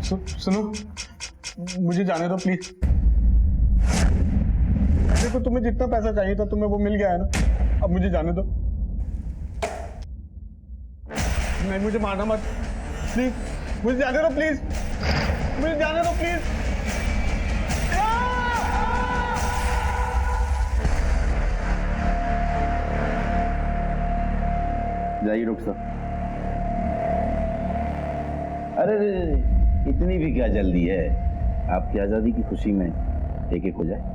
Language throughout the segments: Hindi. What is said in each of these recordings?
सुनो, मुझे जाने दो प्लीज। देखो तुम्हें जितना पैसा चाहिए था तुम्हें वो मिल गया है ना, अब मुझे जाने दो। नहीं मुझे मारना मत प्लीज, मुझे जाने दो प्लीज, मुझे जाने दो प्लीज। जाइए रुखसर। अरे इतनी भी क्या जल्दी है, आपकी आजादी की खुशी में एक एक हो जाए।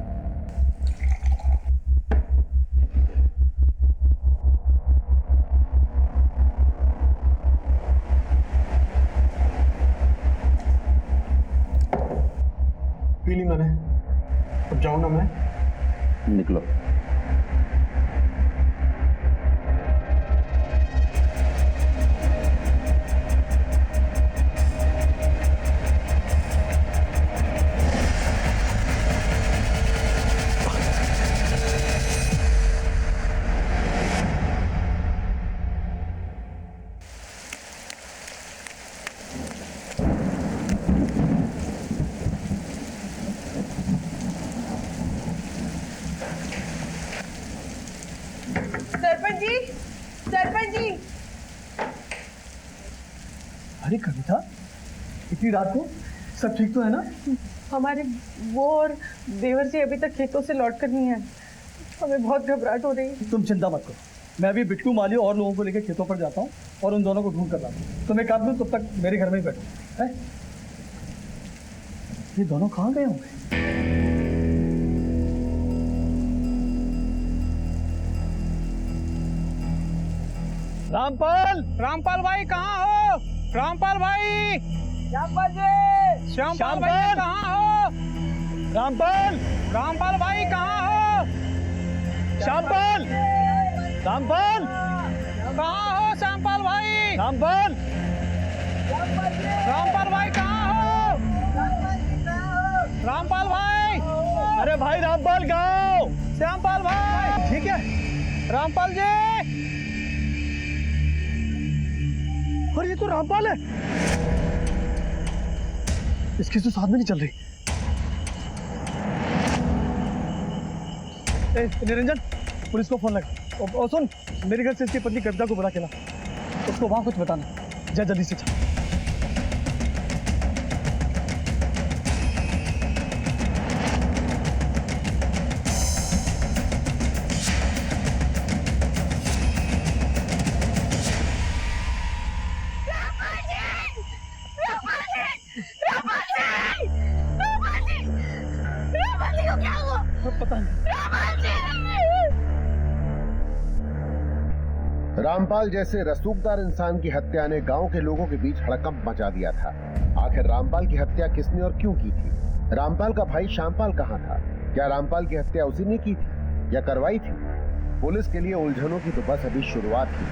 पी ली मैंने, अब जाऊं ना मैं? निकलो। सरपंच जी। अरे कविता, इतनी रात को सब ठीक तो है ना? हमारे वो और देवर जी अभी तक खेतों से लौट कर नहीं है, हमें बहुत घबराहट हो रही है। तुम चिंता मत करो, मैं अभी बिट्टू माली और लोगों को लेकर खेतों पर जाता हूँ और उन दोनों को ढूंढ कर लाता हूँ। तुम एक काम करो, तब तक मेरे घर में ही बैठो। है ये दोनों कहाँ गए होंगे? रामपाल, रामपाल भाई कहाँ हो? रामपाल भाई, श्यामपाल जी, श्यामपाल भाई कहाँ हो? रामपाल, रामपाल भाई कहाँ हो? श्यामपाल, रामपाल, कहाँ हो श्यामपाल भाई? रामपाल, रामपाल भाई कहाँ हो? रामपाल भाई, अरे भाई रामपाल गाँव। श्यामपाल भाई, ठीक है रामपाल जी। और ये तो रामपाल है, इसकी तो साथ में नहीं चल रही। ए, निरंजन, पुलिस को फोन लगा और सुन, मेरे घर से इसकी पत्नी कविता को बुला के ला, उसको वहां कुछ बताना। जा जल्दी से जा। रामपाल जैसे रसूखदार इंसान की हत्या ने गांव के लोगों के बीच हड़कंप मचा दिया था। आखिर रामपाल की हत्या किसने और क्यों की थी? रामपाल का भाई श्यामपाल कहां था? क्या रामपाल की हत्या उसी ने की थी या करवाई थी? पुलिस के लिए उलझनों की तो बस अभी शुरुआत ही।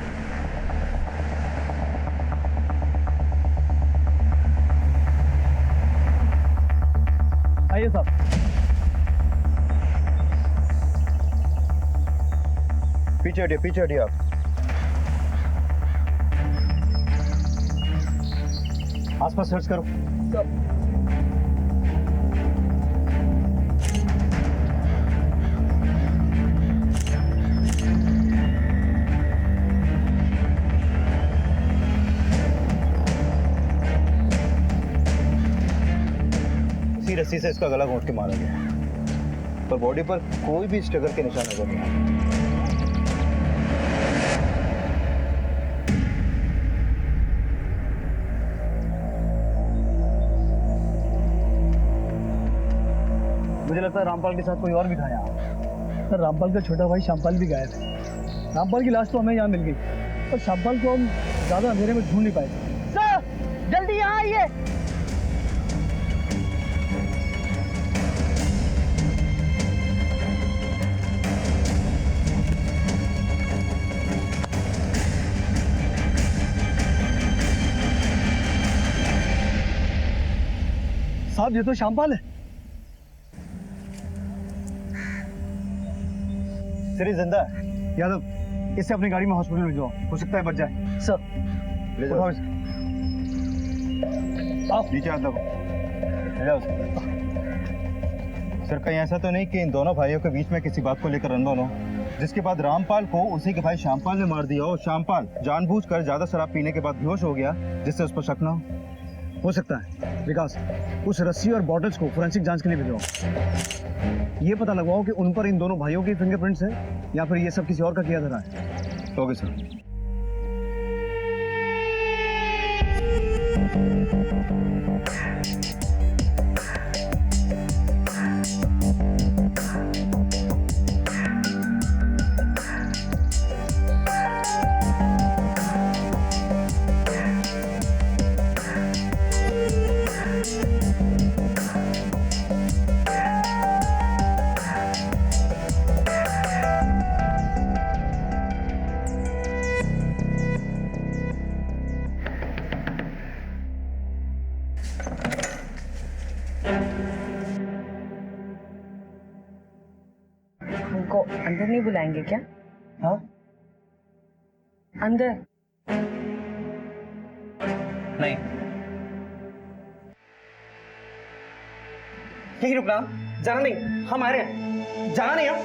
आइए साहब। पीछे हटिए आप। आसपास सर्च करो। इसी रस्सी से इसका गला घोंट के मारा गया, पर बॉडी पर कोई भी स्ट्रगल के निशान नजर नहीं आए। मुझे लगता है रामपाल के साथ कोई और भी था यहाँ। सर, रामपाल का छोटा भाई श्यामपाल भी गायब है। रामपाल की लाश तो हमें यहाँ मिल गई, पर श्यामपाल को हम ज्यादा अंधेरे में ढूंढ नहीं पाए। सर जल्दी यहाँ आइए। साहब ये तो श्यामपाल है। सिरी जिंदा है। यादव, इसे अपनी गाड़ी में हॉस्पिटल ले जाओ, हो सकता है बच जाए। सर ले जाओ। नीचे हाथ लगाओ। सर कहीं ऐसा तो नहीं कि इन दोनों भाइयों के बीच में किसी बात को लेकर अनबन हो, जिसके बाद रामपाल को उसी के भाई श्यामपाल ने मार दिया हो। श्यामपाल जानबूझकर ज्यादा शराब पीने के बाद बेहोश हो गया, जिससे उस पर शक ना हो सकता है। विकास, उस रस्सी और बॉटल्स को फोरेंसिक जांच के लिए भिजवाओ। ये पता लगवाओ कि उन पर इन दोनों भाइयों के फिंगरप्रिंट्स हैं या फिर ये सब किसी और का किया धरा है। Okay sir. हमको अंदर नहीं बुलाएंगे क्या? हाँ अंदर नहीं, यही रुकना, जाना नहीं, हम आ रहे हैं, जाना नहीं हम।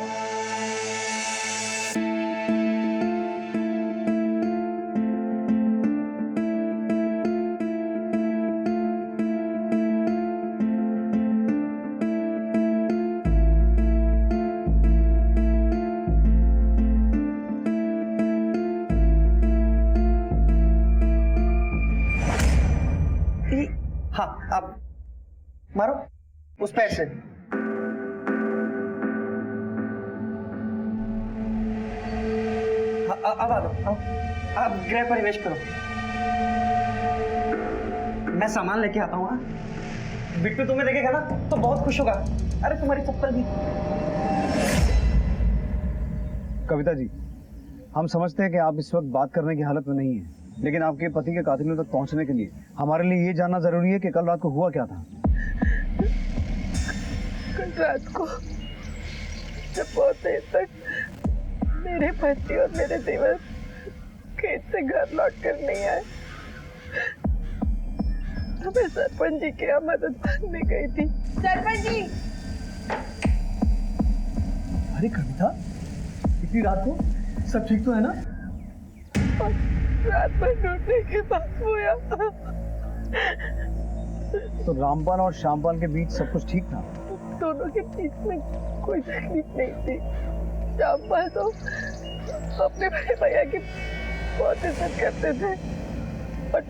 हाँ अब मारो उस पैर से। हाँ, अब आ दो, अब गृह परिवेश करो। मैं सामान लेके आता हूँ। बिट्टू तुम्हें देखेगा ना तो बहुत खुश होगा। अरे तुम्हारी चप्पल भी। कविता जी, हम समझते हैं कि आप इस वक्त बात करने की हालत में नहीं है, लेकिन आपके पति के कातिलों तक पहुंचने के लिए हमारे लिए ये जानना जरूरी है कि कल रात को हुआ क्या था। कल रात को जब बहुत देर तक मेरे पति और मेरे देवर खेत से घर लौट कर नहीं आए तो मैं सरपंच जी के यहाँ मदद मांगने गई थी। सरपंच जी! अरे कविता, इतनी रात को सब ठीक तो है ना? रात भर ढूंढने के बाद हुआ। तो रामपाल और श्यामपाल के बीच सब कुछ ठीक था? दोनों के बीच में कोई तकलीफ नहीं थी। श्यामपाल तो अपने बड़े भैया की बहुत इज्जत करते थे, और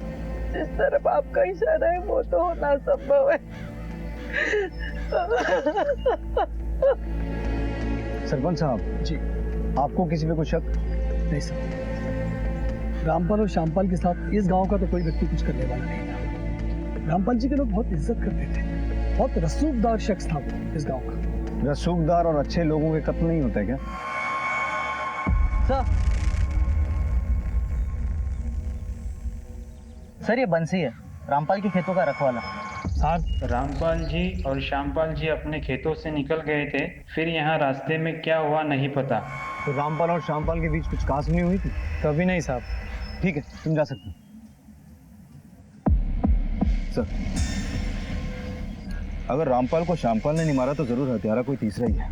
जिस तरफ आपका इशारा है वो तो होना संभव है। सरपंच साहब जी, आपको किसी पे कोई शक? नहीं सर, रामपाल और श्यामपाल के साथ इस गांव का तो कोई व्यक्ति कुछ करने वाला नहीं था। रामपाल जी के लोग बहुत इज्जत करते थे, बहुत रसूखदार शख्स था वो इस गांव का। रसूखदार और अच्छे लोगों के कत्ल नहीं होते क्या? सर ये बंसी है, रामपाल के खेतों का रखवाला। साहब, रामपाल जी और श्यामपाल जी अपने खेतों से निकल गए थे, फिर यहाँ रास्ते में क्या हुआ नहीं पता। तो रामपाल और श्यामपाल के बीच कुछ कासुनी हुई थी? कभी नहीं साहब। ठीक है, तुम जा सकते हो। सर, अगर रामपाल को श्यामपाल ने नहीं मारा तो जरूर हत्यारा कोई तीसरा ही है।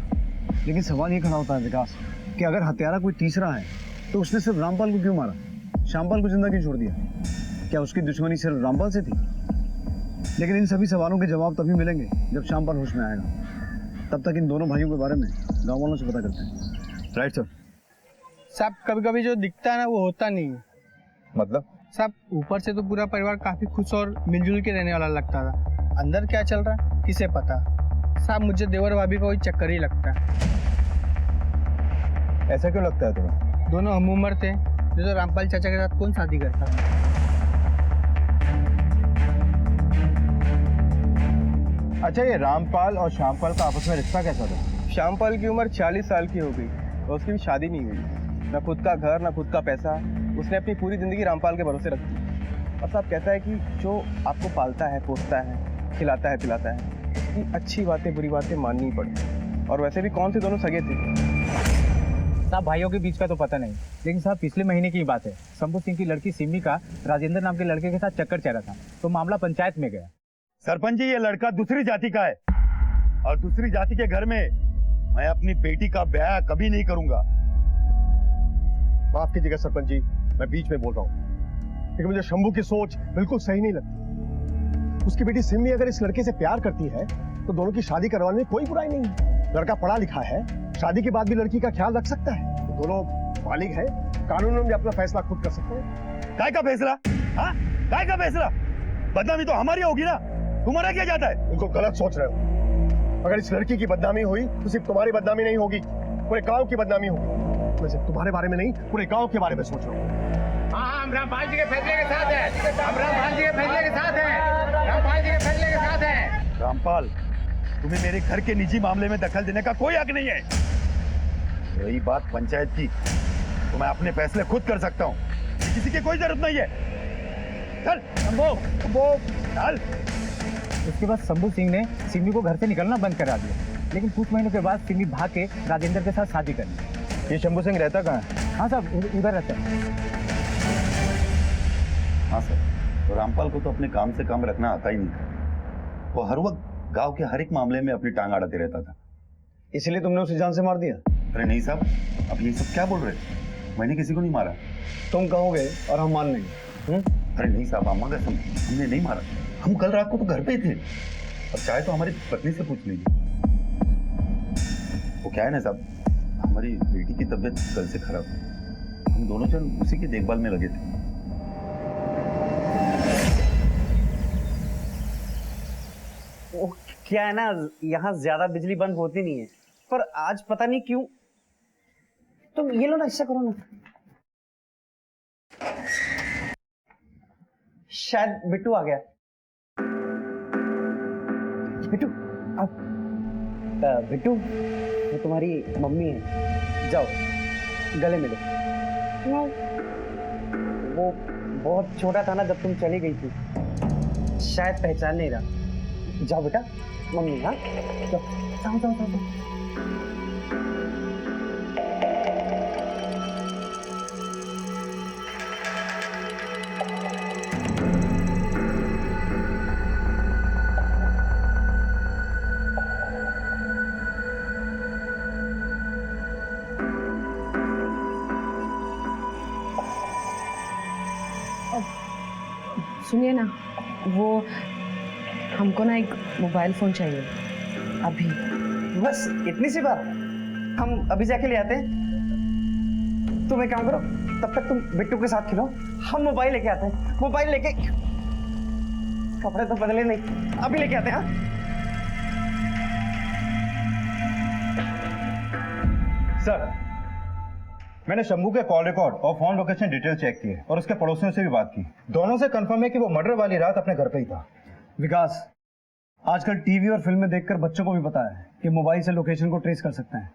लेकिन सवाल ये खड़ा होता है विकास कि अगर हत्यारा कोई तीसरा है तो उसने सिर्फ रामपाल को क्यों मारा, श्यामपाल को जिंदा क्यों छोड़ दिया? क्या उसकी दुश्मनी सिर्फ रामपाल से थी? लेकिन इन सभी सवालों के जवाब तभी मिलेंगे जब श्यामपाल होश में आएगा। तब तक इन दोनों भाइयों के बारे में गाँव वालों से पता करते हैं। Right sir. साहब कभी कभी जो दिखता है ना वो होता नहीं है। मतलब? साहब ऊपर से तो पूरा परिवार काफी खुश और मिलजुल के रहने वाला लगता था, अंदर क्या चल रहा है किसे पता। साहब मुझे देवर भाभी का कोई चक्कर ही लगता है। ऐसा क्यों लगता है तुम्हें? दोनों हम उम्र थे, जो रामपाल चाचा के साथ कौन शादी करता। अच्छा, ये रामपाल और श्यामपाल का आपस में रिश्ता कैसा था? श्यामपाल की उम्र 40 साल की हो गई और उसकी भी शादी नहीं हुई। ना खुद का घर, ना खुद का पैसा। उसने अपनी पूरी जिंदगी रामपाल के भरोसे रखी। और साहब कहता है कि जो आपको पालता है, पोसता है, खिलाता है, पिलाता है, उसकी अच्छी बातें बुरी बातें माननी पड़ती। और वैसे भी कौन से दोनों सगे थे? साहब भाइयों के बीच का तो पता नहीं, लेकिन साहब पिछले महीने की बात है। शंभू सिंह की लड़की सिमी का राजेंद्र नाम के लड़के के साथ चक्कर चल रहा था, तो मामला पंचायत में गया। सरपंच जी, ये लड़का दूसरी जाति का है और दूसरी जाति के घर में मैं अपनी बेटी का ब्याह कभी नहीं करूंगा। माफ कीजिएगा सरपंच जी, मैं बीच में बोल रहा हूँ, लेकिन मुझे शंभू की सोच बिल्कुल सही नहीं लगती। उसकी बेटी सिमी अगर इस लड़के से प्यार करती है तो दोनों की शादी करवाने में कोई बुराई नहीं है। लड़का पढ़ा लिखा है, शादी के बाद भी लड़की का ख्याल रख सकता है। तो दोनों बालिग हैं, कानून में अपना फैसला खुद कर सकते हैं। काय का फैसला? हाँ, काय का फैसला? बदनामी तो हमारी होगी ना, तुम्हारा क्या जाता है? बिल्कुल गलत सोच रहे हो। अगर इस लड़की की बदनामी हुई तो सिर्फ तुम्हारी बदनामी नहीं होगी, पूरे गांव की बदनामी होगी। मैं सिर्फ तुम्हारे बारे में नहीं, पूरे गांव के बारे में सोच रहा हूँ। हाँ, हम रामपाल जी के फैसले के साथ हैं। हम रामपाल जी के फैसले के साथ हैं। रामपाल जी के फैसले के साथ हैं। रामपाल, तुम्हें मेरे घर के निजी मामले में दखल देने का कोई हक नहीं है। रही बात पंचायत की, तो मैं अपने फैसले खुद कर सकता हूँ, किसी की कोई जरूरत नहीं है। चल चल। उसके बाद शंभू सिंह ने सिमी को घर से निकलना बंद करा दिया, लेकिन कुछ महीनों के बाद सिमी भाग के राजेंद्र के साथ शादी कर ली। ये शंभू सिंह रहता कहाँ है? हाँ साहब, उधर रहता है। हाँ सर, तो रामपाल को तो अपने काम से काम रखना आता ही नहीं था। वो हर वक्त गांव के हर एक मामले में अपनी टांग अड़ाते रहता था। इसलिए तुमने उसे जान से मार दिया? अरे नहीं साहब, अब ये सब क्या बोल रहे? मैंने किसी को नहीं मारा। तुम कहोगे और हम मान लेंगे। अरे नहीं साहब, हमारा हमने नहीं मारा। हम कल रात को तो घर पे ही थे, और चाहे तो हमारी पत्नी से पूछ लीजिए। वो क्या है ना साहब, हमारी बेटी की तबीयत कल से खराब है, हम दोनों जन उसी की देखभाल में लगे थे। क्या है ना, यहाँ ज्यादा बिजली बंद होती नहीं है, पर आज पता नहीं क्यों। तुम ये लो ना, ऐसा करो ना, शायद बिट्टू आ गया। बिट्टू अब बिट्टू, वो तुम्हारी मम्मी है, जाओ गले मिलो। वो बहुत छोटा था ना जब तुम चली गई थी, शायद पहचान नहीं रहा। जाओ बेटा, मम्मी। हाँ, जाओ जाओ जाओ। सुनिए ना, वो हमको ना एक मोबाइल फोन चाहिए अभी। बस इतनी सी बात, हम अभी जाके ले आते हैं। तुम एक काम करो, तब तक तुम बिट्टू के साथ खेलो, हम मोबाइल लेके आते हैं। मोबाइल लेके, कपड़े तो बदले नहीं, अभी लेके आते हैं। हाँ, सर, मैंने शंभू के कॉल रिकॉर्ड और फोन लोकेशन डिटेल चेक किए और उसके पड़ोसियों से भी बात की। दोनों से कंफर्म है कि वो मर्डर वाली रात अपने घर पे ही था। विकास, आजकल टीवी और फिल्में देखकर बच्चों को भी पता है कि मोबाइल से लोकेशन को ट्रेस कर सकते हैं।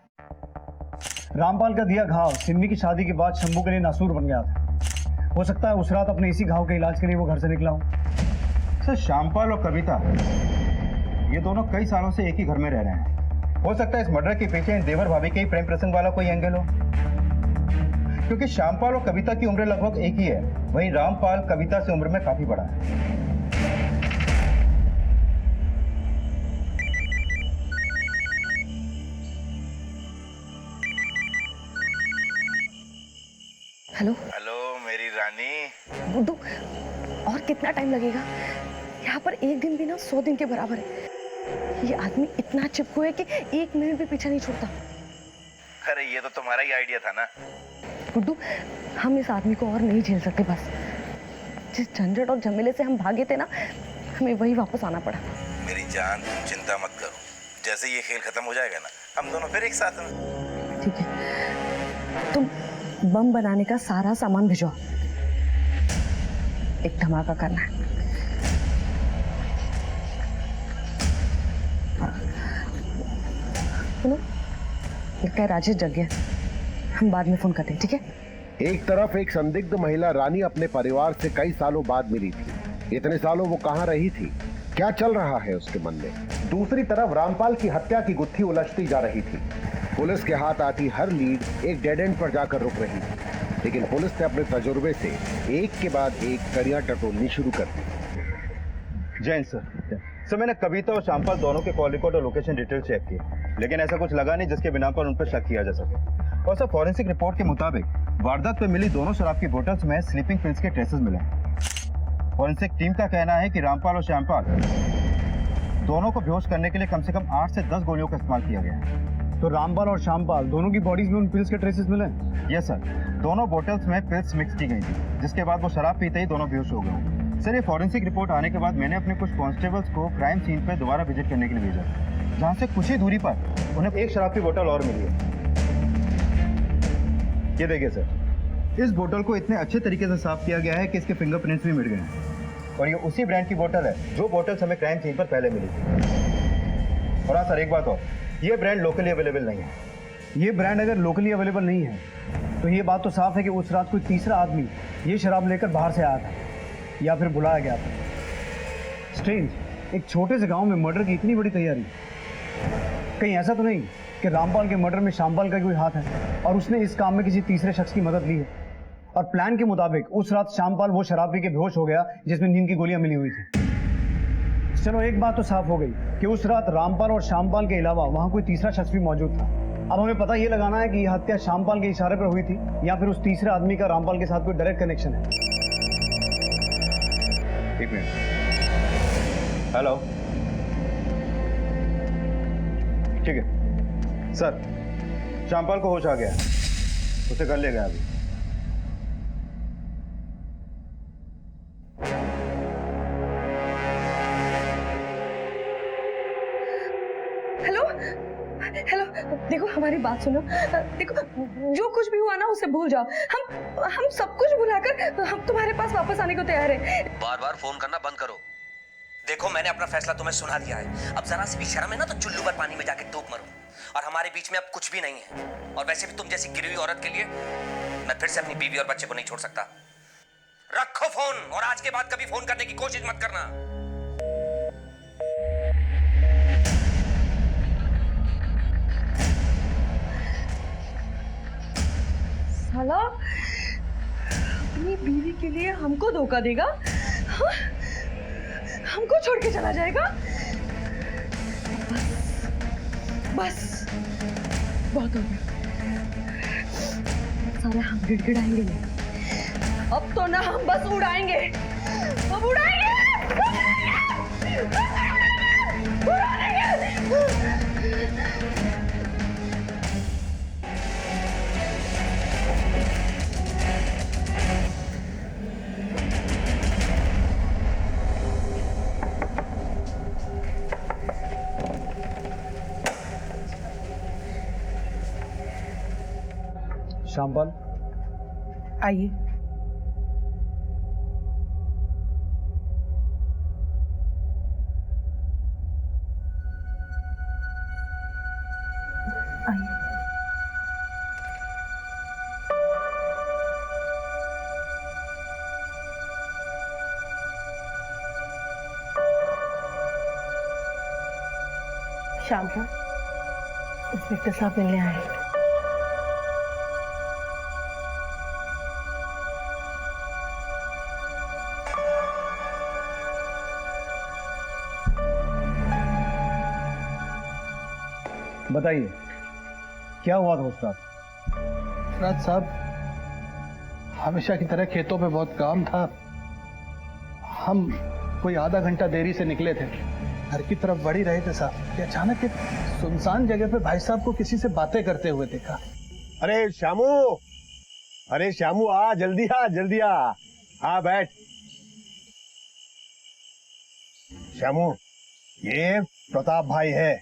रामपाल का दिया घाव सिमी की शादी के बाद शंभू के लिए नासूर बन गया था। हो सकता है उस रात अपने इसी घाव के इलाज के लिए वो घर से निकला हो। सर, श्यामपाल और कविता ये दोनों कई सालों से एक ही घर में रह रहे हैं। हो सकता है इस मर्डर के पीछे इन देवर भाभी के ही प्रेम प्रसंग वाला कोई एंगल हो, क्योंकि श्यामपाल और कविता की उम्र लगभग एक ही है, वहीं रामपाल कविता से उम्र में काफी बड़ा है। हेलो हेलो मेरी रानी। गुड्डू, और कितना टाइम लगेगा? यहाँ पर एक दिन भी ना 100 दिन के बराबर है। ये आदमी इतना चिपकू है कि 1 मिनट भी पीछा नहीं छोड़ता। अरे ये तो तुम्हारा ही आइडिया था ना। गुड्डू, हम इस आदमी को और नहीं झेल सकते। बस जिस झंझट और झमेले से हम भागे थे ना, हमें वही वापस आना पड़ा। मेरी जान, तुम चिंता मत करो, जैसे ये खेल खत्म हो जाएगा ना, हम दोनों फिर एक साथ हैं। ठीक है, तुम बम बनाने का सारा सामान भिजवाओ, एक धमाका करना है। सुनो, लगता है राजेश जग गया, हम बाद में फोन करते हैं, ठीक है? एक तरफ एक संदिग्ध महिला रानी अपने परिवार से कई सालों बाद मिली थी। इतने सालों वो कहाँ रही थी, क्या चल रहा है उसके मन में? दूसरी तरफ रामपाल की हत्या की गुत्थी उलझती जा रही थी। पुलिस के हाथ आती हर लीड एक डेड एंड पर जाकर रुक रही थी, लेकिन पुलिस ने अपने तजुर्बे से एक के बाद एक कड़ियां टटोलनी शुरू कर दी। जैन सर मैंने कविता और शामपाल दोनों के कॉल रिकॉर्ड और लोकेशन डिटेल चेक की, लेकिन ऐसा कुछ लगा नहीं जिसके बिना पर उन पर शक किया जा सके। और सर फॉरेंसिक रिपोर्ट के मुताबिक वारदात पे मिली दोनों शराब की बोतल्स में स्लीपिंग पिल्स के ट्रेसेस मिले। फॉरेंसिक टीम का कहना है कि रामपाल और श्यामपाल दोनों को बेहोश करने के लिए कम से कम 8 से 10 गोलियों का इस्तेमाल किया गया है। तो रामपाल और श्यामपाल दोनों की बॉडीज में उन पिल्स के ट्रेसेस मिले? यस सर, दोनों बोतल्स में पिल्स मिक्स की गई थी, जिसके बाद वो शराब पीते ही दोनों बेहोश हो गए। सर ये फॉरेंसिक रिपोर्ट आने के बाद मैंने अपने कुछ कांस्टेबल्स को क्राइम सीन पे दोबारा विजिट करने के लिए भेजा, जहाँ से कुछ ही दूरी पर उन्हें एक शराब की बोतल और मिली है। ये देखिए सर, इस बोतल को इतने अच्छे तरीके से साफ किया गया है कि इसके फिंगरप्रिंट्स भी मिट गए हैं, और ये उसी ब्रांड की बोतल है जो बोतल्स हमें क्राइम सीन पर पहले मिली थी। और हाँ सर, एक बात और, ये ब्रांड लोकली अवेलेबल नहीं है। ये ब्रांड अगर लोकली अवेलेबल नहीं है तो ये बात तो साफ है कि उस रात कोई तीसरा आदमी ये शराब लेकर बाहर से आया था या फिर बुलाया गया था। स्ट्रेंज, एक छोटे से गांव में मर्डर की इतनी बड़ी तैयारी। कहीं ऐसा तो नहीं कि रामपाल के मर्डर में श्यामपाल का कोई हाथ है और उसने इस काम में किसी तीसरे शख्स की मदद ली है, और प्लान के मुताबिक उस रात श्यामपाल वो शराब पी के बेहोश हो गया जिसमें नींद की गोलियां मिली हुई थी। चलो एक बात तो साफ हो गई कि उस रात रामपाल और श्यामपाल के अलावा वहां कोई तीसरा शख्स भी मौजूद था। अब हमें पता ये लगाना है कि यह हत्या श्यामपाल के इशारे पर हुई थी या फिर उस तीसरे आदमी का रामपाल के साथ कोई डायरेक्ट कनेक्शन है। एक मिनट। हेलो, ठीक है सर, श्यामपाल को होश आ गया है, उसे कर ले गया अभी। हेलो, देखो हमारी बात सुनो। देखो जो कुछ भी हुआ ना उसे भूल जाओ। हम सब कुछ भुलाकर हम तुम्हारे पास वापस आने को तैयार है। बार बार फोन करना बंद करो। देखो मैंने अपना फैसला तुम्हें सुना दिया है। अब जरा सी भी शर्म है ना तो चुल्लू पर पानी में जाके डूब मरो। और हमारे बीच में अब कुछ भी नहीं है। और वैसे भी तुम जैसी गिरी हुई औरत के लिए मैं फिर से अपनी बीवी और बच्चे को नहीं छोड़ सकता। रखो फोन, और आज के बाद कभी फोन करने की कोशिश मत करना। साला अपनी बीवी के लिए हमको धोखा देगा, हाँ? हमको छोड़ के चला जाएगा। बस बहुत हो गया। साला हम गिड़गिड़ाएंगे नहीं, अब तो ना हम बस उड़ाएंगे। अब उड़ाएंगे। श्यामपाल आइए। श्यामपाल, इंस्पेक्टर साहब मिलने आए। बताइए क्या हुआ था उस रात? राज साहब, हमेशा की तरह खेतों पे बहुत काम था। हम कोई आधा घंटा देरी से निकले थे, घर की तरफ बढ़ ही रहे थे साहब कि अचानक एक सुनसान जगह पे भाई साहब को किसी से बातें करते हुए देखा। अरे श्यामू, अरे श्यामू आ, जल्दी आ, जल्दी आ। हाँ बैठ। श्यामू, ये प्रताप भाई है।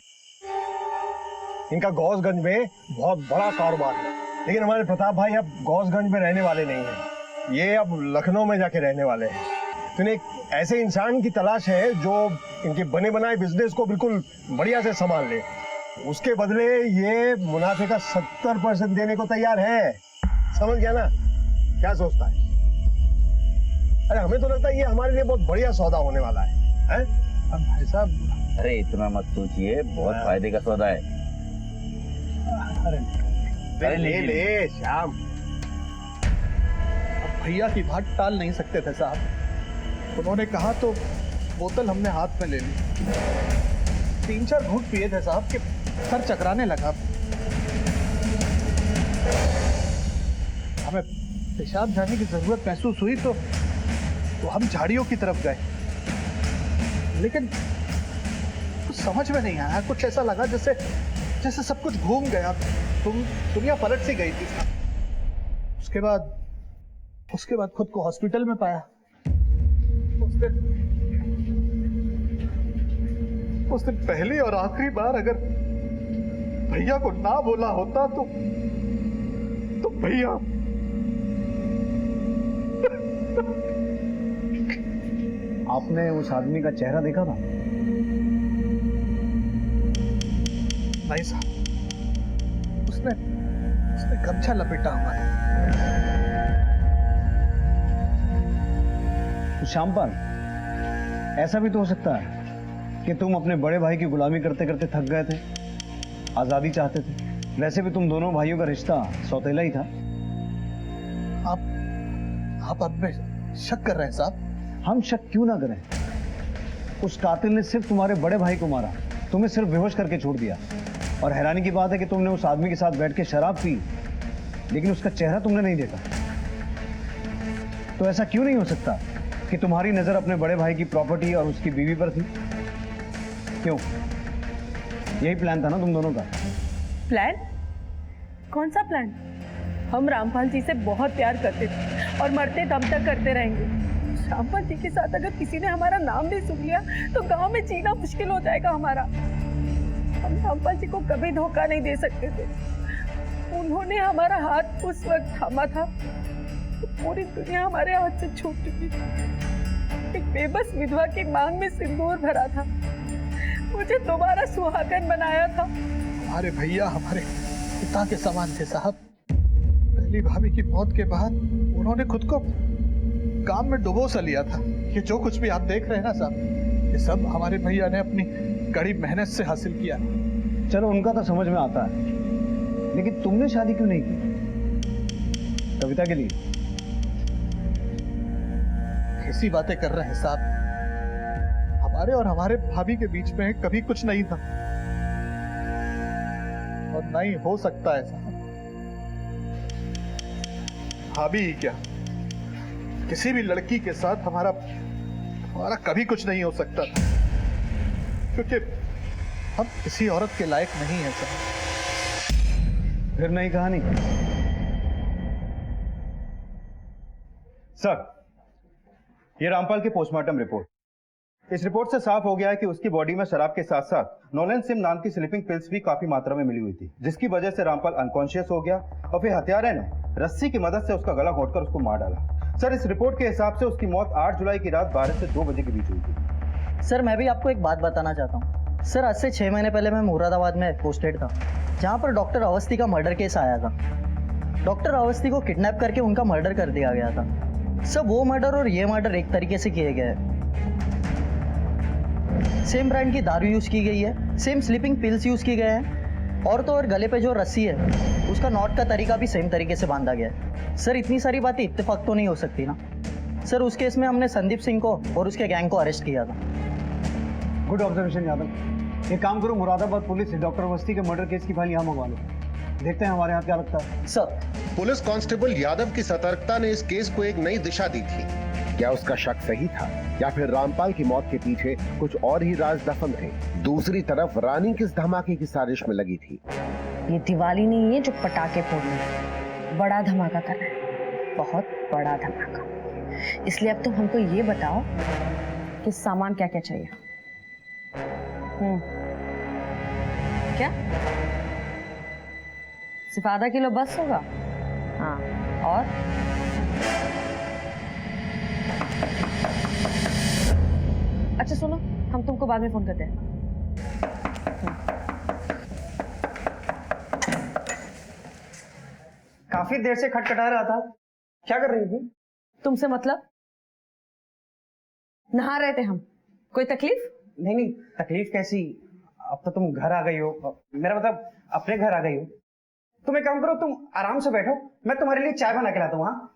इनका गौसगंज में बहुत बड़ा कारोबार है, लेकिन हमारे प्रताप भाई अब गौसगंज में रहने वाले नहीं हैं। ये अब लखनऊ में जाके रहने वाले हैं। तो इन्हें एक ऐसे इंसान की तलाश है जो इनके बने बनाए बिजनेस को बिल्कुल बढ़िया से संभाल ले। उसके बदले ये मुनाफे का 70% देने को तैयार है। समझ गया ना? क्या सोचता है? अरे हमें तो लगता है ये हमारे लिए बहुत बढ़िया सौदा होने वाला है। भाई साहब, अरे इतना मत सोचिए, बहुत फायदे का सौदा है। अरे ले श्याम। अब भैया की बात टाल नहीं सकते थे साहब, उन्होंने कहा तो बोतल हमने हाथ में ले ली। 3-4 घूंट पिए थे साहब कि सर चकराने लगा। हमें पेशाब जाने की जरूरत महसूस हुई तो हम झाड़ियों की तरफ गए, लेकिन कुछ समझ में नहीं आया। कुछ ऐसा लगा जैसे सब कुछ घूम गया, दुनिया पलट सी गई थी। उसके बाद खुद को हॉस्पिटल में पाया। उस दिन पहली और आखिरी बार अगर भैया को ना बोला होता तो भैया आपने उस आदमी का चेहरा देखा था? नहीं साहब, उसने गमछा लपेटा हुआ है। तो श्यामपाल, ऐसा भी तो हो सकता है कि तुम अपने बड़े भाई की गुलामी करते करते थक गए थे, आजादी चाहते थे। वैसे भी तुम दोनों भाइयों का रिश्ता सौतेला ही था। आप अब में शक कर रहे हैं साहब? हम शक क्यों ना करें? उस कातिल ने सिर्फ तुम्हारे बड़े भाई को मारा, तुम्हें सिर्फ बेहोश करके छोड़ दिया। और हैरानी की बात है कि तुमने उस आदमी के साथ बैठ के शराब पी, लेकिन उसका चेहरा तुमने नहीं देखा। तो ऐसा क्यों नहीं हो सकता कि तुम्हारी नजर अपने बड़े भाई की प्रॉपर्टी और उसकी बीवी पर थी? क्यों? यही प्लान था ना तुम दोनों का? प्लान? कौन सा प्लान? हम रामपाल जी से बहुत प्यार करते थे और मरते दम तक करते रहेंगे। रामपाल जी के साथ अगर किसी ने हमारा नाम भी सुन लिया तो गांव में जीना मुश्किल हो जाएगा हमारा। हम रामपाल जी को कभी धोखा नहीं दे सकते थे। उन्होंने हमारा हाथ उस वक्त थामा था तो पूरी दुनिया हमारे हाथ से छूट चुकी थी। एक बेबस विधवा की मांग में सिंदूर भरा था, मुझे दोबारा सुहागन बनाया था। हमारे भैया हमारे पिता के समान थे साहब। पहली भाभी की मौत के बाद उन्होंने खुद को काम में डुबो सा लिया था। ये जो कुछ भी आप देख रहे हैं ना साहब, ये सब हमारे भैया ने अपनी कड़ी मेहनत से हासिल किया। चलो उनका तो समझ में आता है, लेकिन तुमने शादी क्यों नहीं की? कविता के लिए? कैसी बातें कर रहे हैं साहब? हमारे और हमारे भाभी के बीच में कभी कुछ नहीं था और नहीं हो सकता है साहब। भाभी ही क्या, किसी भी लड़की के साथ हमारा कभी कुछ नहीं हो सकता था, क्योंकि हम किसी औरत के लायक नहीं है साहब। फिर नई कहानी? सर, ये रामपाल की पोस्टमार्टम रिपोर्ट। इस रिपोर्ट से साफ हो गया है कि उसकी बॉडी में शराब के साथ साथ नोलेन सिम नाम की स्लीपिंग पिल्स भी काफी मात्रा में मिली हुई थी, जिसकी वजह से रामपाल अनकॉन्शियस हो गया और फिर हत्यारे ने रस्सी की मदद से उसका गला घोंटकर उसको मार डाला। सर, इस रिपोर्ट के हिसाब से उसकी मौत 8 जुलाई की रात 12 से 2 बजे के बीच हुई थी। सर, मैं भी आपको एक बात बताना चाहता हूँ। सर, आज से 6 महीने पहले मैं मुरादाबाद में पोस्टेड था, जहाँ पर डॉक्टर अवस्थी का मर्डर केस आया था। डॉक्टर अवस्थी को किडनैप करके उनका मर्डर कर दिया गया था। सब वो मर्डर और ये मर्डर एक तरीके से किए गए हैं। सेम ब्रांड की दारू यूज की गई है, सेम स्लीपिंग पिल्स यूज की गए हैं, और तो और गले पे जो रस्सी है उसका नॉट का तरीका भी सेम तरीके से बांधा गया है। सर, इतनी सारी बातें इत्तेफाक तो नहीं हो सकती ना। सर, उस केस में हमने संदीप सिंह को और उसके गैंग को अरेस्ट किया था। Good observation Yadav. एक काम करो, मुरादाबाद पुलिस डॉक्टर अवस्थी के मर्डर केस की फाइल यहाँ मंगवा लो, देखते हैं हमारे यहाँ क्या लगता है। सर, पुलिस कांस्टेबल यादव की सतर्कता ने इस केस को एक नई दिशा दी थी। क्या उसका शक सही था या फिर रामपाल की मौत के पीछे कुछ और ही राज दफन थे? दूसरी तरफ रानी किस धमाके की साजिश में लगी थी? ये दिवाली नहीं है जो पटाखे फोड़ने, बड़ा धमाका कर रहा है, बहुत बड़ा धमाका। इसलिए अब तुम हमको ये बताओ कि सामान क्या क्या चाहिए। क्या सिर्फ आधा किलो बस होगा? हाँ, और अच्छा सुनो, हम तुमको बाद में फोन करते हैं। काफी देर से खटखटा रहा था, क्या कर रही थी? तुमसे मतलब? नहा रहे थे हम। कोई तकलीफ? नहीं नहीं, तकलीफ कैसी? अब तो तुम घर आ गई हो, मेरा मतलब अपने घर आ गई हो। तुम एक काम करो, तुम आराम से बैठो, मैं तुम्हारे लिए चाय बना के लाता हूँ। हाँ,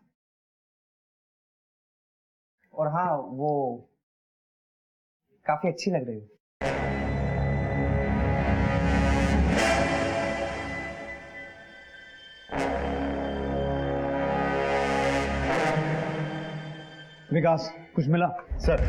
और हाँ, वो काफी अच्छी लग रही हो। विकास, कुछ मिला? सर,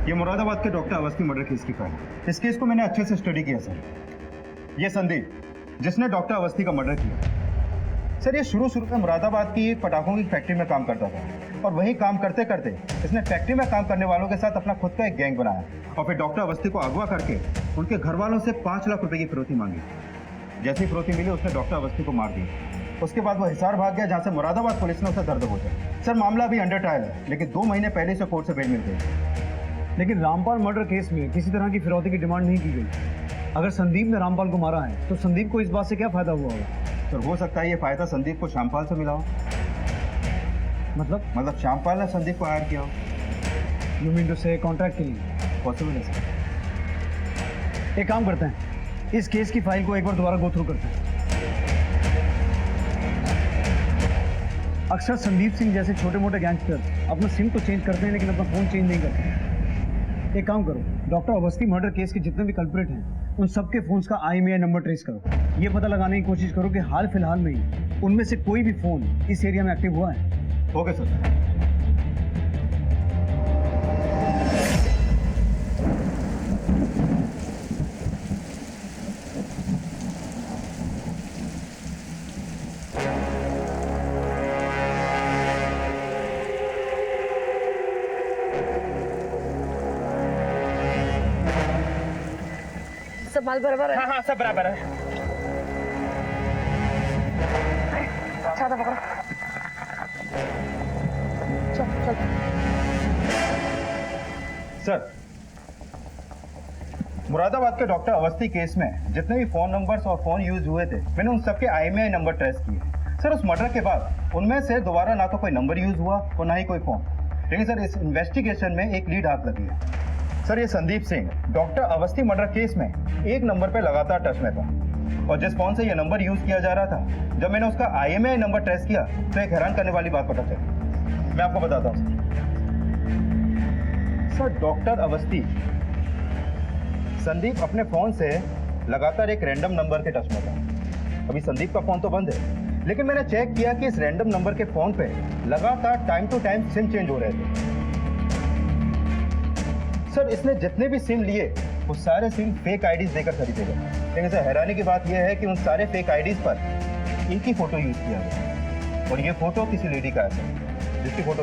ये मुरादाबाद के डॉक्टर अवस्थी मर्डर केस की फाइल है। इस केस को मैंने अच्छे से स्टडी किया सर। ये संदीप, जिसने डॉक्टर अवस्थी का मर्डर किया, सर ये शुरू में मुरादाबाद की पटाखों की फैक्ट्री में काम करता था और वहीं काम करते करते इसने फैक्ट्री में काम करने वालों के साथ अपना खुद का एक गैंग बनाया और फिर डॉक्टर अवस्थी को अगवा करके उनके घर वालों से 5 लाख रुपए की फिरौती मांगी। जैसी फिरौती मिली उसने डॉक्टर अवस्थी को मार दिया। उसके बाद वो हिसार भाग गया, जहाँ से मुरादाबाद पुलिस ने उसे दर्द पहुंचा। सर मामला अभी अंडर ट्रायल है, लेकिन 2 महीने पहले से कोर्ट से बेल मिल गई। लेकिन रामपाल मर्डर केस में किसी तरह की फिरौती की डिमांड नहीं की गई। अगर संदीप ने रामपाल को मारा है तो संदीप को इस बात से क्या फायदा हुआ होगा? सर हो सकता है ये फायदा संदीप को श्यामपाल से मिला हो। मतलब श्यामपाल ने संदीप को हायर किया हो। यू मीन टू से कॉन्ट्रैक्ट के लिए? पॉसिबल है सर। एक काम करते हैं, इस केस की फाइल को एक बार दोबारा गो थ्रू करते हैं। अक्सर संदीप सिंह जैसे छोटे मोटे गैंगस्टर अपना सिम तो चेंज करते हैं लेकिन अपना फोन चेंज नहीं करते। एक काम करो, डॉक्टर अवस्थी मर्डर केस के जितने भी कल्प्रिट हैं उन सबके फोन्स का IMEI नंबर ट्रेस करो। ये पता लगाने की कोशिश करो कि हाल फिलहाल में ही उनमें से कोई भी फोन इस एरिया में एक्टिव हुआ है। Okay sir. सब माल बराबर है? हाँ सब बराबर है। छाता पकड़ो। चल। सर, मुरादाबाद के डॉक्टर अवस्थी केस में जितने भी फोन नंबर्स और फोन यूज हुए थे मैंने उन सबके IMEI नंबर ट्रेस किए। सर उस मर्डर के बाद उनमें से दोबारा ना तो कोई नंबर यूज हुआ और ना ही कोई फोन। लेकिन सर इस इन्वेस्टिगेशन में एक लीड हाथ लगी है। सर ये Sandeep Singh doctor Awasthi murder case में एक नंबर पे लगातार टच में था और जिस फोन से ये नंबर यूज किया जा रहा था, जब मैंने उसका IMEI नंबर ट्रेस किया तो एक हैरान करने वाली बात पता चली। मैं आपको बताता हूँ सर, डॉक्टर अवस्थी संदीप अपने फोन से लगातार एक रैंडम नंबर के टच में था। अभी संदीप का फोन तो बंद है, लेकिन मैंने चेक किया कि इस रैंडम नंबर के फोन पे लगातार time to time SIM change हो रहे थे। सर इसने जितने भी सिम लिए वो सारे सिम फेक आईडीज देकर खरीदे गए। लेकिन सर हैरानी की बात यह है कि उन सारे फेक आईडीज पर एक ही फोटो यूज किया गया और ये फोटो किसी लेडी का है जिसकी फोटो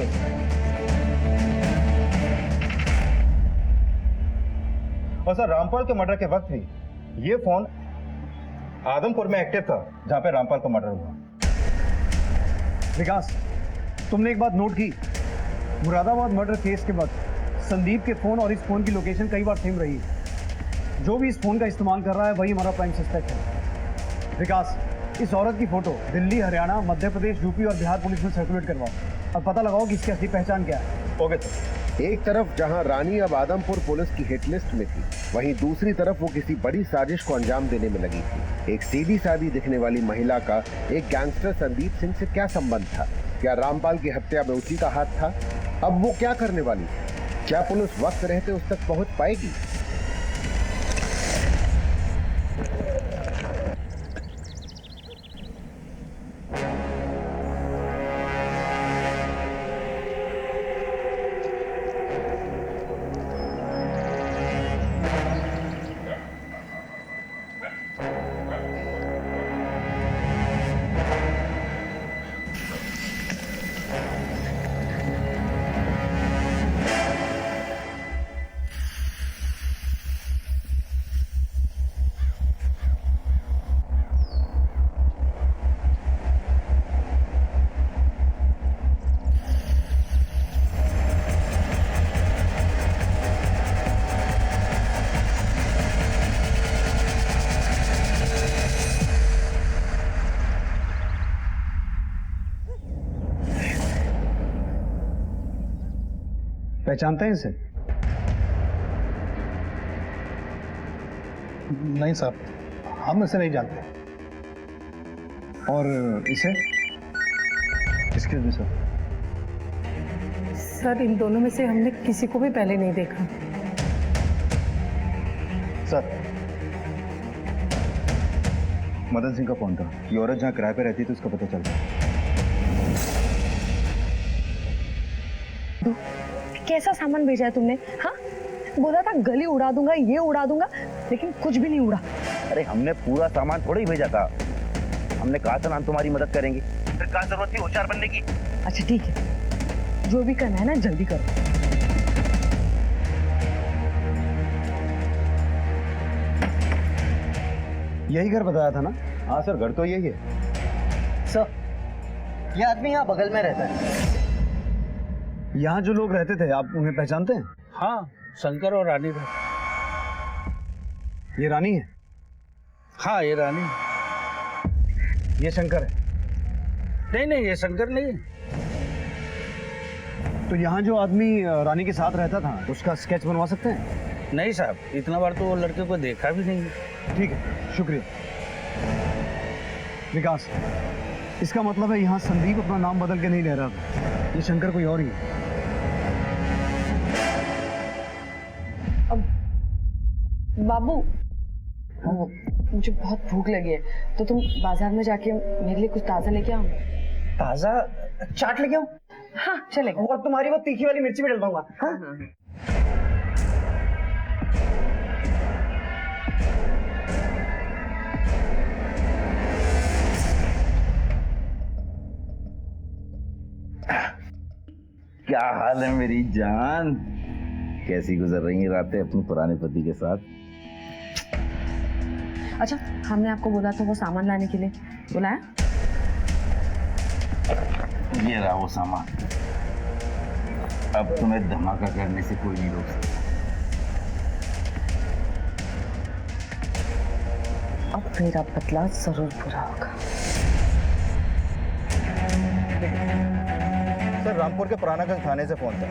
और सर रामपाल के मर्डर के वक्त भी ये फोन आदमपुर में एक्टिव था जहां पे रामपाल का मर्डर हुआ। विकास, तुमने एक बात नोट की, मुरादाबाद मर्डर केस के बाद संदीप के फोन और इस फोन की लोकेशन कई बार सेम रही है। जो भी इस फोन का इस्तेमाल कर रहा है वही हमारा प्राइम सस्पेक्ट है। विकास, इस औरत की फोटो दिल्ली, हरियाणा, मध्य प्रदेश, यूपी और बिहार पुलिस में सर्कुलेट करवाओ और पता लगाओ कि इसकी असली पहचान क्या है। Okay sir. एक तरफ जहां रानी अब आदमपुर पुलिस की हिट लिस्ट में थी, वहीं दूसरी तरफ वो किसी बड़ी साजिश को अंजाम देने में लगी थी। एक सीधी सादी दिखने वाली महिला का एक गैंगस्टर संदीप सिंह से क्या संबंध था? क्या रामपाल की हत्या में उसी का हाथ था? अब वो क्या करने वाली थी? क्या पुलिस वक्त रहते उस तक पहुंच पाएगी? पहचानते हैं इसे? नहीं साहब, हम इसे नहीं जानते। और इसे? Excuse me sir. सर इन दोनों में से हमने किसी को भी पहले नहीं देखा। सर, मदन सिंह का फोन था। ये औरत जहाँ किराए पे रहती थी उसका पता चल गया। कैसा सामान भेजा है तुमने? हाँ, बोला था गली उड़ा दूंगा, ये उड़ा दूंगा, लेकिन कुछ भी नहीं उड़ा। अरे हमने पूरा सामान थोड़ा ही भेजा था। हमने कहा था ना हम तुम्हारी मदद करेंगे, फिर कहाँ जरूरत थी होशियार बनने की। अच्छा ठीक है, जो भी करना है ना जल्दी करो। यही घर बताया था ना? हाँ सर, घर तो यही है। सर, ये आदमी यहाँ बगल में रहता है। यहाँ जो लोग रहते थे, आप उन्हें पहचानते हैं? हाँ, शंकर और रानी थे। ये रानी है? हाँ, ये रानी। ये शंकर है? नहीं, ये शंकर नहीं। तो यहाँ जो आदमी रानी के साथ रहता था, उसका स्केच बनवा सकते हैं? नहीं साहब, इतना बार तो वो लड़के को देखा भी नहीं। ठीक है, शुक्रिया। विकास, इसका मतलब है यहाँ संदीप अपना नाम बदल के नहीं ले रहा था, ये शंकर कोई और ही है। बाबू, मुझे बहुत भूख लगी है, तो तुम बाजार में जाके मेरे लिए कुछ ताजा लेके आओ। ताजा चाट लेके आओ? हाँ चलेगा। और तुम्हारी वो तीखी वाली मिर्ची भी डलवाऊंगा। हाँ? क्या हाल है मेरी जान? कैसी गुजर रही हैं रातें अपने पुराने पति के साथ? अच्छा, हमने आपको बोला था वो सामान लाने के लिए, बुलाया? ये रहा वो सामान। अब तुम्हें धमाका करने से कोई नहीं रोक सकता। अब मेरा बदला जरूर पूरा होगा। सर, रामपुर के पुरानागंज थाने से फोन था।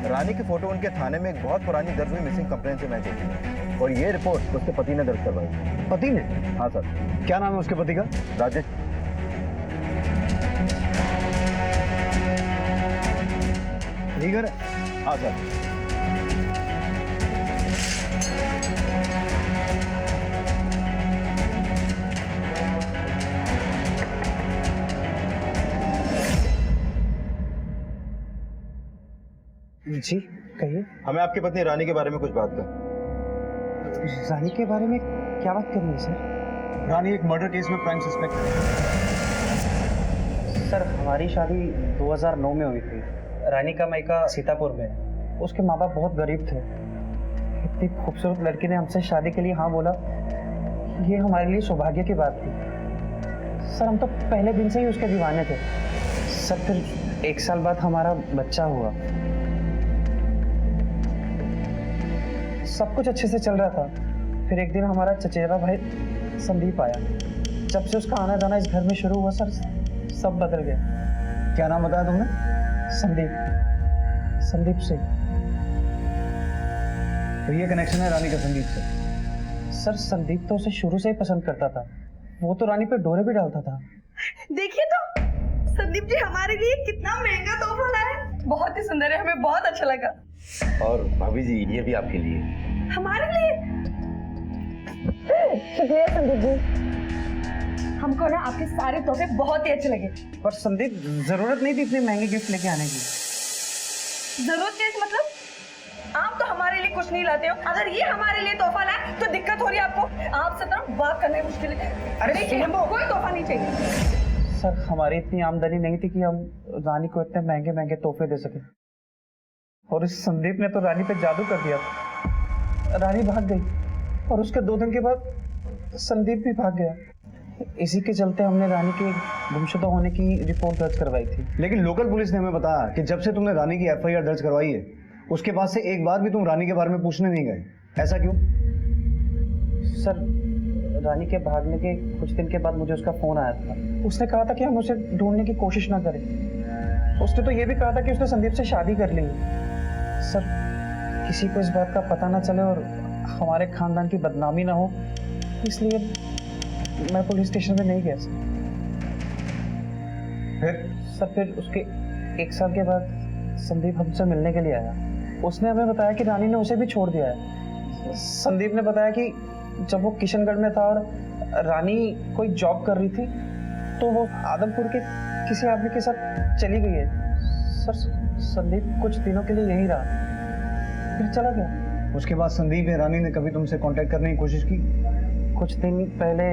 रानी की फोटो उनके थाने में एक बहुत पुरानी दर्ज हुई मिसिंग कंप्लेन से मैच होती है, और ये रिपोर्ट उसके पति ने दर्ज करवाई। पति ने? हाँ सर। क्या नाम है उसके पति का? राजेश। ठीक है। हाँ सर। जी कहिए। हमें आपकी पत्नी रानी के बारे में कुछ बात कर। रानी के बारे में क्या बात करनी है सर? रानी एक मर्डर केस में प्राइम सस्पेक्ट है। सर, हमारी शादी 2009 में हुई थी। रानी का मायका सीतापुर में है। उसके माँ बाप बहुत गरीब थे। इतनी खूबसूरत लड़की ने हमसे शादी के लिए हाँ बोला, ये हमारे लिए सौभाग्य की बात थी। सर, हम तो पहले दिन से ही उसके दीवाने थे। सर, फिर 1 साल बाद हमारा बच्चा हुआ। सब कुछ अच्छे से चल रहा था। फिर एक दिन हमारा चचेरा भाई संदीप आया। जब से उसका आना जाना इस घर में शुरू हुआ सर, सब बदल गया। क्या नाम बताया तुमने? संदीप सिंह। तो ये कनेक्शन है रानी का संदीप से? सर, संदीप तो उसे शुरू से ही पसंद करता था। वो तो रानी पे डोरे भी डालता था। देखिए तो संदीप जी हमारे लिए कितना महंगा तोहफा लाए। बहुत ही सुंदर है, हमें बहुत अच्छा लगा। और भाभी जी, ये भी आपके लिए। हमारे लिए? शुक्रिया संदीप जी, हमको ना आपके सारे तोहफे बहुत ही अच्छे लगे। पर संदीप, जरूरत नहीं थी इतने महंगे गिफ्ट लेके आने की। जरूरत नहीं मतलब? आप तो हमारे लिए कुछ नहीं लाते हो। अगर ये हमारे लिए तोहफा लाए तो दिक्कत हो रही है आपको। आपसे तो बात करना मुश्किल है। अरे देखिए, हमको कोई तोहफा नहीं चाहिए। सर, हमारी इतनी आमदनी नहीं थी कि हम रानी को इतने महंगे महंगे तोहफे दे सके। और इस संदीप ने तो रानी पे जादू कर दिया। रानी भाग गई और उसके 2 दिन के बाद संदीप भी भाग गया। इसी के चलते हमने रानी के गुमशुदा होने की रिपोर्ट दर्ज करवाई थी। लेकिन लोकल पुलिस ने हमें बताया कि जब से तुमने रानी की एफआईआर दर्ज करवाई है, उसके बाद से एक बार भी तुम रानी के बारे में पूछने नहीं गए। ऐसा क्यों? सर, रानी के भागने के कुछ दिन के बाद मुझे उसका फोन आया था। उसने कहा था कि हम उसे ढूंढने की कोशिश ना करें। उसने तो ये भी कहा था कि उसने संदीप से शादी कर ली। सर, किसी को इस बात का पता ना चले और हमारे खानदान की बदनामी ना हो, इसलिए मैं पुलिस स्टेशन में नहीं गया सर। फिर सर फिर उसके 1 साल के बाद संदीप हमसे मिलने के लिए आया। उसने हमें बताया कि रानी ने उसे भी छोड़ दिया है। संदीप ने बताया कि जब वो किशनगढ़ में था और रानी कोई जॉब कर रही थी तो वो आदमपुर के किसी आदमी के साथ चली गई है। सर संदीप कुछ दिनों के लिए यहीं रहा फिर चला गया। उसके बाद संदीप ने रानी ने कभी तुमसे कांटेक्ट करने की कोशिश की? कुछ दिन पहले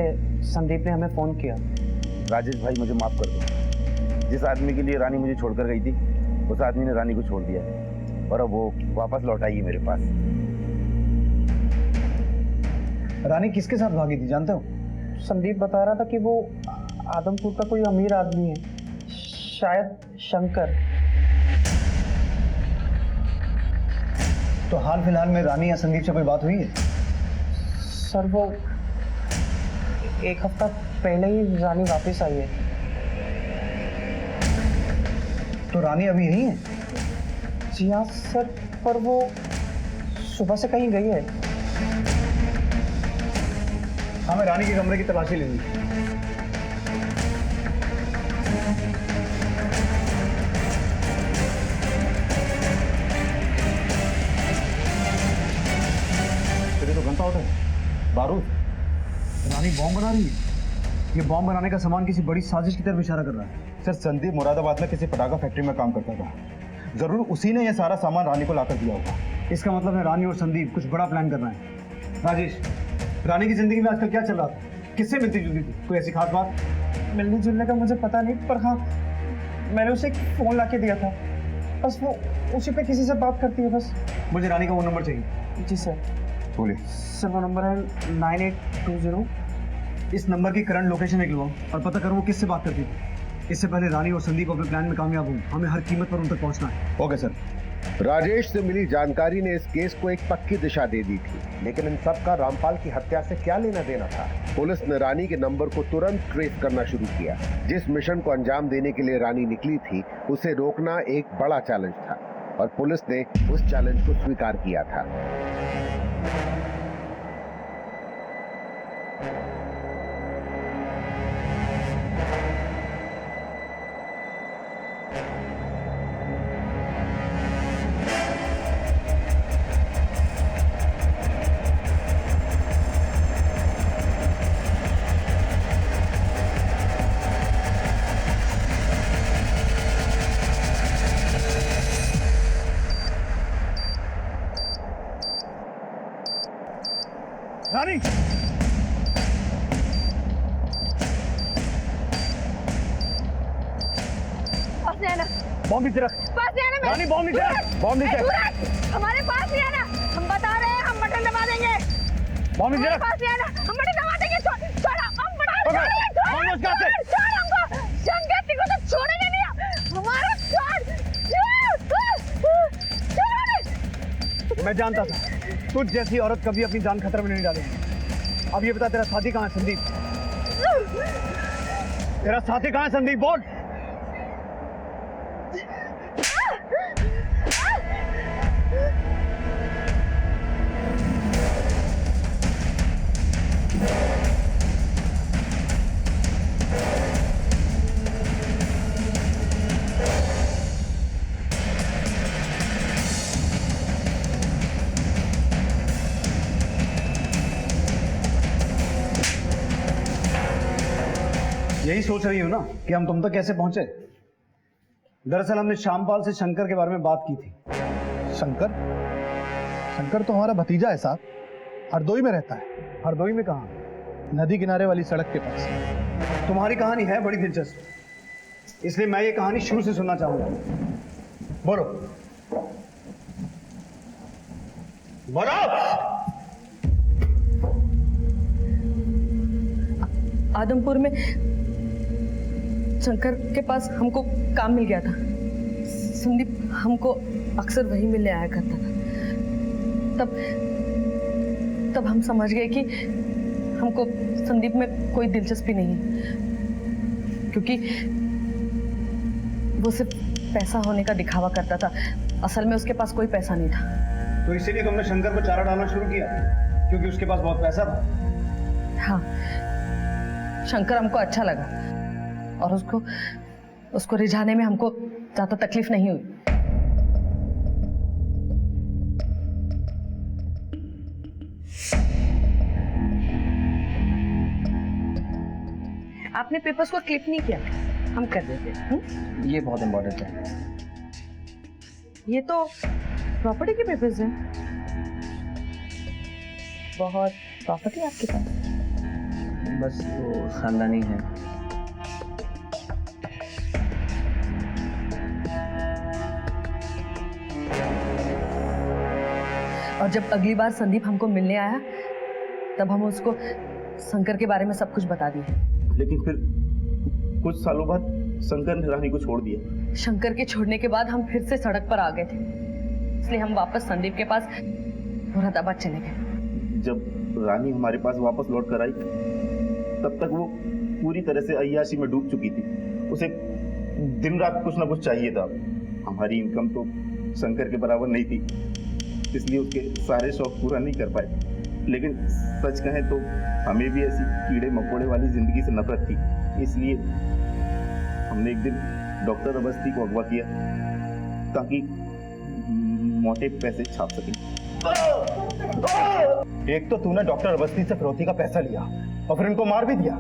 संदीप ने हमें फोन किया। राजेश भाई मुझे माफ कर दो। जिस आदमी के लिए रानी मुझे छोड़कर गई थी उस आदमी ने रानी को छोड़ दिया है और अब वो वापस लौट आई है मेरे पास। रानी किसके साथ भागी थी जानते हो? संदीप बता रहा था कि वो आदमपुर का कोई अमीर आदमी है, शायद शंकर। तो हाल फिलहाल में रानी या संदीप से कोई बात हुई है? सर वो 1 हफ्ता पहले ही रानी वापस आई है। तो रानी अभी यहीं है? जी हाँ सर, पर वो सुबह से कहीं गई है। हमें रानी के कमरे की तलाशी लेनी है। तेरे तो घंटा होता है बारूद। रानी बॉम्ब बना रही है। ये बॉम्ब बनाने का सामान किसी बड़ी साजिश की तरफ इशारा कर रहा है। सर संदीप मुरादाबाद में किसी पटाखा फैक्ट्री में काम करता था। जरूर उसी ने यह सारा सामान रानी को लाकर दिया होगा। इसका मतलब है रानी और संदीप कुछ बड़ा प्लान कर रहे हैं। राजेश, रानी की जिंदगी में आजकल क्या चल रहा था? किससे मिलती जुलती थी? कोई ऐसी खास बात? मिलने जुलने का मुझे पता नहीं, पर हाँ मैंने उसे एक फोन ला के दिया था। बस वो उसी पे किसी से बात करती है बस। मुझे रानी का वो नंबर चाहिए। जी सर। बोलिए सर वो नंबर है 9820। इस नंबर की करंट लोकेशन निकलवाओ और पता करो वो किससे बात करती थी। इससे पहले रानी और संदीप अपने प्लान में कामयाब हो, हमें हर कीमत पर उन तक पहुंचना है। Okay sir. राजेश से मिली जानकारी ने इस केस को एक पक्की दिशा दे दी थी, लेकिन इन सब का रामपाल की हत्या से क्या लेना देना था? पुलिस ने रानी के नंबर को तुरंत ट्रेस करना शुरू किया। जिस मिशन को अंजाम देने के लिए रानी निकली थी उसे रोकना एक बड़ा चैलेंज था और पुलिस ने उस चैलेंज को स्वीकार किया था। रानी, पास नहीं आना। बॉम्ब नीचे रख। पास नहीं आना। रानी बॉम्ब नीचे रख। बॉम्ब नीचे सूरज, हमारे पास नहीं आना। हम बता रहे हैं, हम बटन दबा देंगे। बॉम्ब नीचे रख। पास नहीं आना, हम बटन दबा देंगे। छोड़, हम बता छोड़ हमको। शंकर को तो छोड़ेंगे नहीं। हमारा मैं जानता था तुझ जैसी औरत कभी अपनी जान खतरे में नहीं डालेगी। अब ये बता तेरा साथी कहाँ है संदीप? तेरा साथी कहाँ है संदीप? बोल। यही सोच रही हो ना कि हम तुम तक कैसे पहुंचे? दरअसल हमने श्यामपाल से शंकर के बारे में बात की थी। शंकर? शंकर तो हमारा भतीजा है साहब, हरदोई में रहता है। हरदोई में कहाँ? नदी किनारे वाली सड़क के पास। तुम्हारी कहानी है बड़ी दिलचस्प, इसलिए मैं ये कहानी शुरू से सुनना चाहूंगा। बोलो बोलो। आदमपुर में शंकर के पास हमको काम मिल गया था। संदीप हमको अक्सर वहीं मिलने आया करता था। तब हम समझ गए कि हमको संदीप में कोई दिलचस्पी नहीं है, क्योंकि वो सिर्फ पैसा होने का दिखावा करता था। असल में उसके पास कोई पैसा नहीं था। तो इसीलिए तुमने शंकर को चारा डालना शुरू किया, क्योंकि उसके पास बहुत पैसा था। हाँ, शंकर हमको अच्छा लगा और उसको रिझाने में हमको ज्यादा तकलीफ नहीं हुई। आपने पेपर्स को क्लिक नहीं किया, हम कर देते। ये बहुत इम्पोर्टेंट है। ये तो प्रॉपर्टी के पेपर्स हैं। बहुत प्रॉपर्टी आपके पास? बस वो खानदानी है। और जब अगली बार संदीप हमको मिलने आया तब हम उसको शंकर के बारे में सब कुछ बता दिए। लेकिन फिर कुछ सालों बाद शंकर ने रानी को छोड़ दिया। शंकर के छोड़ने के बाद हम फिर से सड़क पर आ गए थे, इसलिए हम वापस संदीप के पास मुरादाबाद चले गए। जब रानी हमारे पास वापस लौट कर आई तब तक वो पूरी तरह से अय्याशी में डूब चुकी थी। उसे दिन रात कुछ ना कुछ चाहिए था। हमारी इनकम तो शंकर के बराबर नहीं थी, इसलिए उसके सारे शौक पूरा नहीं कर पाए। लेकिन सच कहें तो हमें भी ऐसी कीड़े मकोड़े वाली जिंदगी से नफरत थी, इसलिए हमने एक दिन डॉक्टर अवस्थी को अगवा किया ताकि मोटे पैसे छाप सकें। एक तो तूने डॉक्टर अवस्थी से फिरौती का पैसा लिया और फिर इनको मार भी दिया।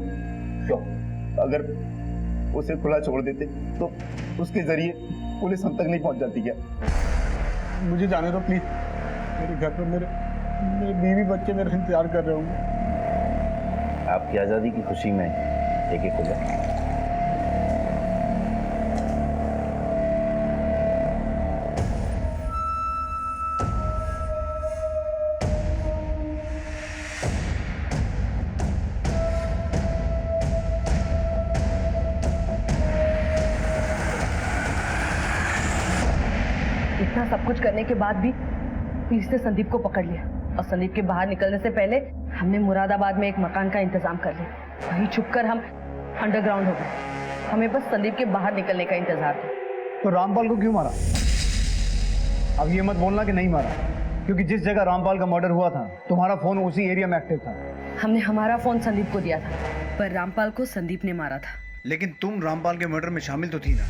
क्यों? अगर उसे खुला छोड़ देते तो उसके जरिए पुलिस हम तक नहीं पहुंच जाती क्या? मुझे जाने दो प्लीज। मेरे घर पर मेरे बीवी बच्चे मेरा इंतजार कर रहे होंगे। आपकी आजादी की खुशी में एक एक हो जाए। इतना सब कुछ करने के बाद भी पुलिस ने संदीप को पकड़ लिया और संदीप के बाहर निकलने से पहले हमने मुरादाबाद में एक मकान का इंतजाम कर लिया। वहीं छुपकर हम अंडरग्राउंड हो गए। हमें बस संदीप के बाहर निकलने का इंतजार था। तो रामपाल को क्यों मारा? अब ये मत बोलना कि नहीं मारा, क्योंकि जिस जगह रामपाल का मर्डर हुआ था तुम्हारा फोन उसी एरिया में एक्टिव था। हमने हमारा फोन संदीप को दिया था, पर रामपाल को संदीप ने मारा था। लेकिन तुम रामपाल के मर्डर में शामिल तो थी ना?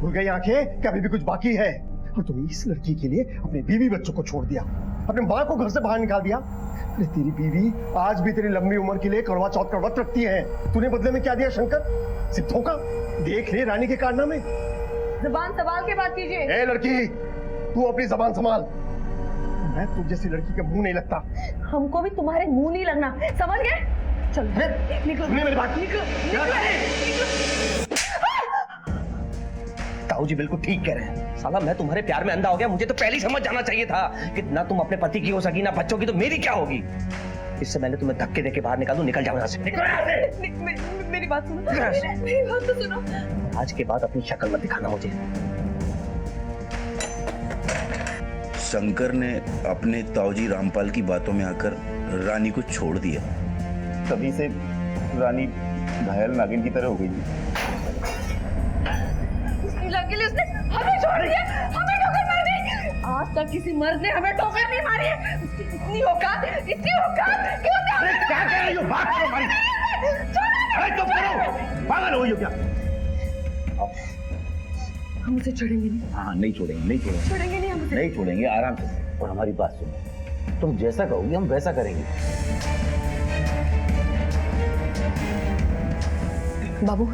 खुल गई आंखें कि अभी भी कुछ बाकी है? और तुमने इस लड़की के लिए अपने बीवी बच्चों को छोड़ दिया, अपने माँ को घर से बाहर निकाल दिया। अरे तेरी बीवी आज भी तेरी लंबी उम्र के लिए करवा चौथ का व्रत रखती है। तूने बदले में क्या दिया शंकर? सिर्फ धोखा। देख ले रानी के कारनामे। जुबान संभाल के बात कीजिए। ए लड़की, तू अपनी जबान संभाल। मैं तुझ जैसी लड़की के मुंह नहीं लगता। हमको भी तुम्हारे मुंह नहीं लगना, समझ गए? चलो निकलो। मेरी बात ताऊ जी बिल्कुल ठीक कह रहे हैं। साला मैं तुम्हारे प्यार में अंधा हो गया। मुझे तो पहले ही समझ जाना चाहिए था कि ना तुम अपने पति की हो सकी ना बच्चों की, तो मेरी क्या होगी। इससे पहले तुम्हें धक्के देके बाहर निकाल दूं। निकल जाओ यहाँ से। मेरी बात सुनो। मेरी बात तो सुनो। आज के बाद अपनी शक्ल मत दिखाना मुझे। शंकर ने अपने ताऊजी रामपाल की बातों में आकर रानी को छोड़ दिया। तभी से रानी घायल नागिन की तरह हो गई। उसने हमें छोड़ दिया, हमें ठोकर मार दी। आज तक किसी मर्द ने हमें ठोकर नहीं मारी है। उसकी इतनी औकात क्यों? अरे क्या कह रही हो? बात करो हमारी। अरे चुप करो, पागल हो क्या? हम उसे छोड़ेंगे नहीं। हाँ नहीं छोड़ेंगे, नहीं छोड़ेंगे, छोड़ेंगे नहीं हम उसे। नहीं छोड़ेंगे, आराम से। और हमारी बात सुनो, तुम जैसा कहोगी हम वैसा करेंगे। बाबू,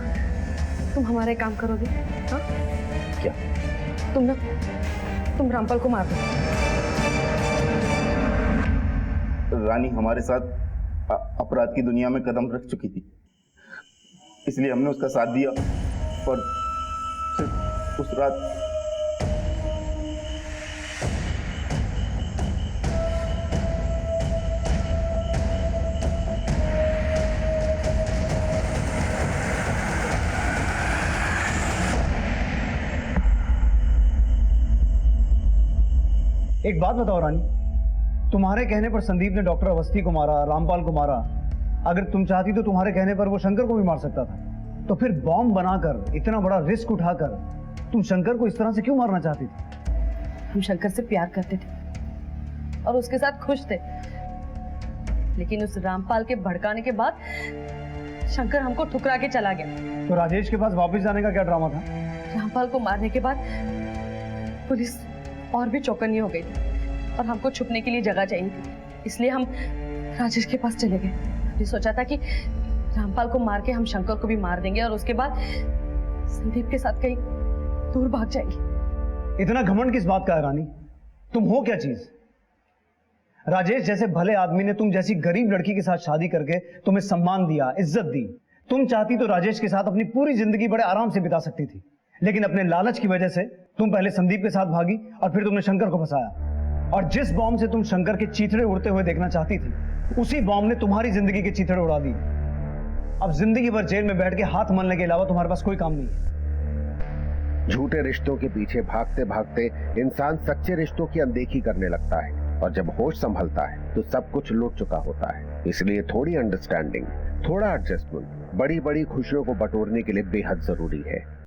तुम हमारे काम करोगे? हाँ? क्या? तुम रामपाल को मार दो। रानी हमारे साथ अपराध की दुनिया में कदम रख चुकी थी, इसलिए हमने उसका साथ दिया। और सिर्फ उस रात एक बात बताओ रानी, तुम्हारे कहने पर संदीप ने डॉक्टर अवस्थी को मारा, रामपाल को मारा। अगर तुम चाहती तो तुम्हारे कहने पर वो शंकर को भी मार सकता था। तो फिर बॉम्ब बनाकर इतना बड़ा रिस्क उठाकर तुम शंकर को इस तरह से क्यों मारना चाहती थी? हम शंकर से प्यार करते थे और उसके साथ खुश थे, लेकिन उस रामपाल के भड़काने के बाद शंकर हमको ठुकरा के चला गया। तो राजेश के पास वापस जाने का क्या ड्रामा था? रामपाल को मारने के बाद पुलिस और भी चौकन्नी हो गई थी और हमको छुपने के लिए जगह चाहिए थी, इसलिए हम राजेश के पास चले गए। हमने सोचा था कि रामपाल को मार के हम शंकर को भी मार देंगे और उसके बाद संदीप के साथ कहीं दूर भाग जाएंगे। इतना घमंड किस बात का है रानी? तुम हो क्या चीज? राजेश जैसे भले आदमी ने तुम जैसी गरीब लड़की के साथ शादी करके तुम्हें सम्मान दिया, इज्जत दी। तुम चाहती तो राजेश के साथ अपनी पूरी जिंदगी बड़े आराम से बिता सकती थी, लेकिन अपने लालच की वजह से तुम पहले संदीप के साथ भागी और फिर तुमने शंकर को फंसाया। और जिस बॉम्ब से तुम शंकर के चीथड़े उड़ते हुए देखना चाहती थी, उसी बॉम्ब ने तुम्हारी जिंदगी के चीथड़े उड़ा दिए। अब जिंदगी भर जेल में बैठ के हाथ मलने के अलावा तुम्हारे पास कोई काम नहीं है। झूठे रिश्तों के पीछे भागते भागते इंसान सच्चे रिश्तों की अनदेखी करने लगता है, और जब होश संभलता है तो सब कुछ लुट चुका होता है। इसलिए थोड़ी अंडरस्टैंडिंग, थोड़ा एडजस्टमेंट बड़ी बड़ी खुशियों को बटोरने के लिए बेहद जरूरी है।